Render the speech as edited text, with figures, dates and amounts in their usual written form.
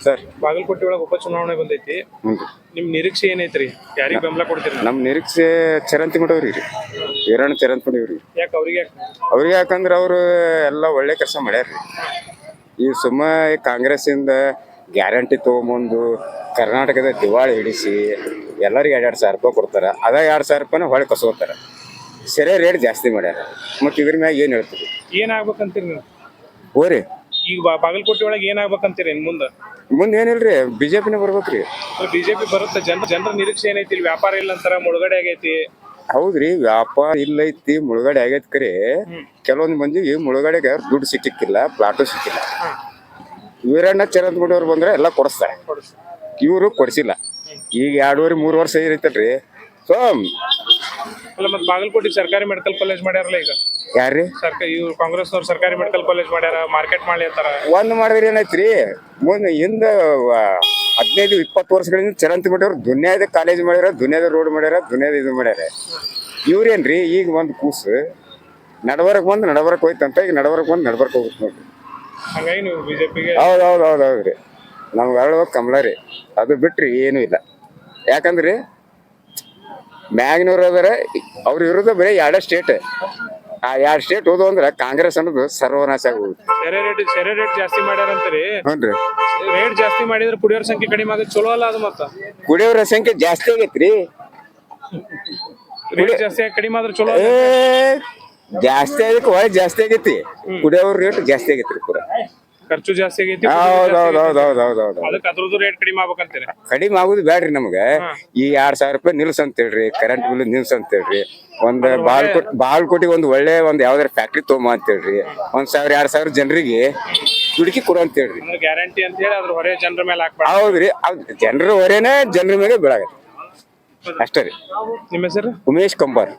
Sir Bagalkot ಒಳಗೆ ಉಪಚುನಾವಣೆ ಬಂದೈತಿ. ಹ್ಞೂ ನಿಮ್ ನಿರೀಕ್ಷೆ ಏನೈತ್ರಿ? ಯಾರಿಗೆ ಬೆಂಬಲ ಕೊಡ್ತೀರಿ? ನಮ್ಮ ನಿರೀಕ್ಷೆ ಚರಂತಿ ಮಾಡವ್ರಿ ರೀ, ಈರಣ್ಣ ಚರಂತಿ ಮಾಡವ್ರಿ. ಯಾಕೆ ಅವ್ರಿಗೆ ಅವ್ರಿಗೆ ಯಾಕಂದ್ರೆ ಅವರು ಎಲ್ಲ ಒಳ್ಳೆ ಕೆಲಸ ಮಾಡ್ಯಾರ್ರಿ. ಈ ಸುಮ್ಮ ಕಾಂಗ್ರೆಸ್ಸಿಂದ ಗ್ಯಾರಂಟಿ ತೊಗೊಂಬಂದು ಕರ್ನಾಟಕದ ದಿವಾಳಿ ಹಿಡಿಸಿ ಎಲ್ಲರಿಗೆ 2,000 ರೂಪಾಯಿ ಕೊಡ್ತಾರೆ. ಅದ 2,000 ರೂಪಾಯಿನ ಹೊಳೆ ಕಸ್ಕೋತಾರೆ. ಸರಿ ರೇಟ್ ಜಾಸ್ತಿ ಮಾಡ್ಯಾರ. ಮತ್ತು ಇದ್ರ ಮ್ಯಾಗ ಏನು ಹೇಳ್ತೀವಿ? ಏನಾಗ್ಬೇಕಂತೀರಿ ನೀವು? ಹೋರಿ ಈಗ ಬಾಗಲಕೋಟೆ ಒಳಗೆ ಏನಾಗ್ಬೇಕಂತೀರಿ ಇನ್ ಮುಂದೆ? ಮುಂದೆ ಏನಿಲ್ರಿ, BJP ಬರ್ಬೇಕ್ರಿ. ಬಿಜೆಪಿ ಬರುತ್ತೆ. ಜನರ ನಿರೀಕ್ಷೆ ಏನೈತಿ? ಇಲ್ಲಿ ವ್ಯಾಪಾರ ಇಲ್ಲ ಅಂತಾರ, ಮುಳುಗಡೆ ಆಗೈತಿ. ಹೌದ್ರಿ, ವ್ಯಾಪಾರ ಇಲ್ಲೈತಿ, ಮುಳುಗಡೆ ಆಗೈತಿ. ಕರೆ ಕೆಲವೊಂದು ಮಂದಿಗೆ ಮುಳುಗಡೆಗೆ ದುಡ್ಡು ಸಿಕ್ಕಿಲ್ಲ, ಪ್ಲಾಟು ಸಿಕ್ಕಿಲ್ಲ. ವೀರಣ್ಣ ಚರಂದ್ಗುಡವ್ರು ಬಂದ್ರೆ ಎಲ್ಲ ಕೊಡಿಸ್ತಾರೆ, ಇವರು ಕೊಡಿಸಿಲ್ಲ. ಈಗ 2.5-3 ವರ್ಷ ಇರೈತಲ್ರಿ. ಸೊ ಅಲ್ಲ, ಮತ್ತೆ ಬಾಗಲಕೋಟೆ ಸರ್ಕಾರಿ ಮೆಡಿಕಲ್ ಕಾಲೇಜ್ ಮಾಡ್ಯಾರಲ್ಲ ಈಗ. ಯಾರ್ರಿ ಇವ್ರು ಕಾಂಗ್ರೆಸ್ನವ್ರು ಸರ್ಕಾರಿ ಮೆಡಿಕಲ್ ಕಾಲೇಜ್ ಮಾಡ್ಯಾರ, ಮಾರ್ಕೆಟ್ ಮಾಡಿ ಅಂತಾರ. ಒಂದು ಮಾಡಿದ್ರೆ ಏನಾಯ್ತ್ರಿ, ಮುಂದೆ ಹಿಂದ 15-20 ವರ್ಷಗಳಿಂದ ಚರಂತಿ ಬಿಟ್ಟವ್ರು ದುನಿಯಾದ ಕಾಲೇಜ್ ಮಾಡ್ಯಾರ, ದುನಿಯಾದ ರೋಡ್ ಮಾಡ್ಯಾರ, ದುನಿಯಾದ ಇದು ಮಾಡ್ಯಾರ. ಇವ್ರೇನ್ರಿ ಈಗ ಒಂದು ಕೂಸು ನಡಬರಕ್ ಬಂದು ನಡಬರಕ್ ಹೋಯ್ತಂತ, ಈಗ ನಡಬರಕ್ ಬಂದು ನಡಬರಕ್ ಹೋಗುತ್ತೆ ನೋಡ್ರಿ. ಹಂಗಾಗಿ ನೀವು ಬಿಜೆಪಿಗೆ? ಹೌದ್ರಿ, ನಮ್ಗೆ ಅರಳುವ ಕಮಲ ರೀ. ಅದು ಬಿಟ್ರಿ ಏನೂ ಇಲ್ಲ. ಯಾಕಂದ್ರಿ ಮ್ಯಾಗ್ನವ್ರು ಅದಾರ, ಅವ್ರ ವಿರುದ್ಧ ಬರೀ 2 ಸ್ಟೇಟ್. ಆ 2 ಸ್ಟೇಟ್ ಹೋದ್ವು ಅಂದ್ರೆ ಕಾಂಗ್ರೆಸ್ ಅನ್ನೋದು ಸರ್ವನಾಶ ಆಗೋಗುತ್ತೆ. ಸೆರೆ ರೇಟ್ ಜಾಸ್ತಿ ಮಾಡ್ಯಾರಂತೀರಿ? ಹ್ಞೂ, ರೇಟ್ ಜಾಸ್ತಿ ಮಾಡಿದ್ರೆ ಕುಡಿಯೋರ ಸಂಖ್ಯೆ ಕಡಿಮೆ ಆಗುತ್ತೆ. ಚಲೋ ಅಲ್ಲ ಅದು? ಮತ್ತ ಕುಡಿಯೋರ ಸಂಖ್ಯೆ ಜಾಸ್ತಿ ಆಗೈತ್ರಿ. ರೇಟ್ ಜಾಸ್ತಿ ಕಡಿಮೆ ಆದ್ರೆ ಚಲೋ. ಜಾಸ್ತಿ ಆಗಕ್ಕೆ ಒಳ್ಳೆ ಜಾಸ್ತಿ ಆಗೈತಿ, ಕುಡಿಯೋರ ರೇಟ್ ಜಾಸ್ತಿ ಆಗೈತ್ರಿ. ಪೂರ ಖರ್ಚು ಜಾಸ್ತಿ ಆಗೈತಿ. ಹೌದೌದೌದೌದೌದು. ಅದಕ್ಕೆ ಅದ್ರದ್ದು ರೇಟ್ ಕಡಿಮೆ ಆಗ್ಬೇಕಂತೀರಿ? ಕಡಿಮೆ ಆಗುದು ಬ್ಯಾಡ್ರಿ ನಮ್ಗೆ. ಈ 2,000 ರೂಪಾಯಿ ನಿಲ್ಸ್ ಅಂತ ಹೇಳ್ರಿ, ಕರೆಂಟ್ ಬಿಲ್ ನಿಲ್ಸ್ ಅಂತ ಹೇಳ್ರಿ. ಒಂದು ಬಾಗಲಕೋಟೆಗೆ ಒಂದು ಒಳ್ಳೆ ಒಂದು ಯಾವ್ದಾರ ಫ್ಯಾಕ್ಟ್ರಿ ತೊಗೊಂಬ ಅಂತ ಹೇಳ್ರಿ. 1,000-2,000 ಜನರಿಗೆ ದುಡುಕಿ ಕೊಡು ಅಂತ ಹೇಳ್ರಿ. ಗ್ಯಾರಂಟಿ ಅಂತ ಹೇಳಿ ಅದ್ರ ಹೊರೆ ಜನರ ಮೇಲೆ ಹಾಕ್ಬಾರ್ದು. ಹೌದ್ರಿ, ಜನರ ಹೊರೆನೇ ಜನರ ಮೇಲೆ ಬೀಳಾಗತ್ತೆ ಅಷ್ಟೇ ರೀ. ನಿಮ್ಮ ಹೆಸರು? ಉಮೇಶ್ ಕಂಬಾರ್.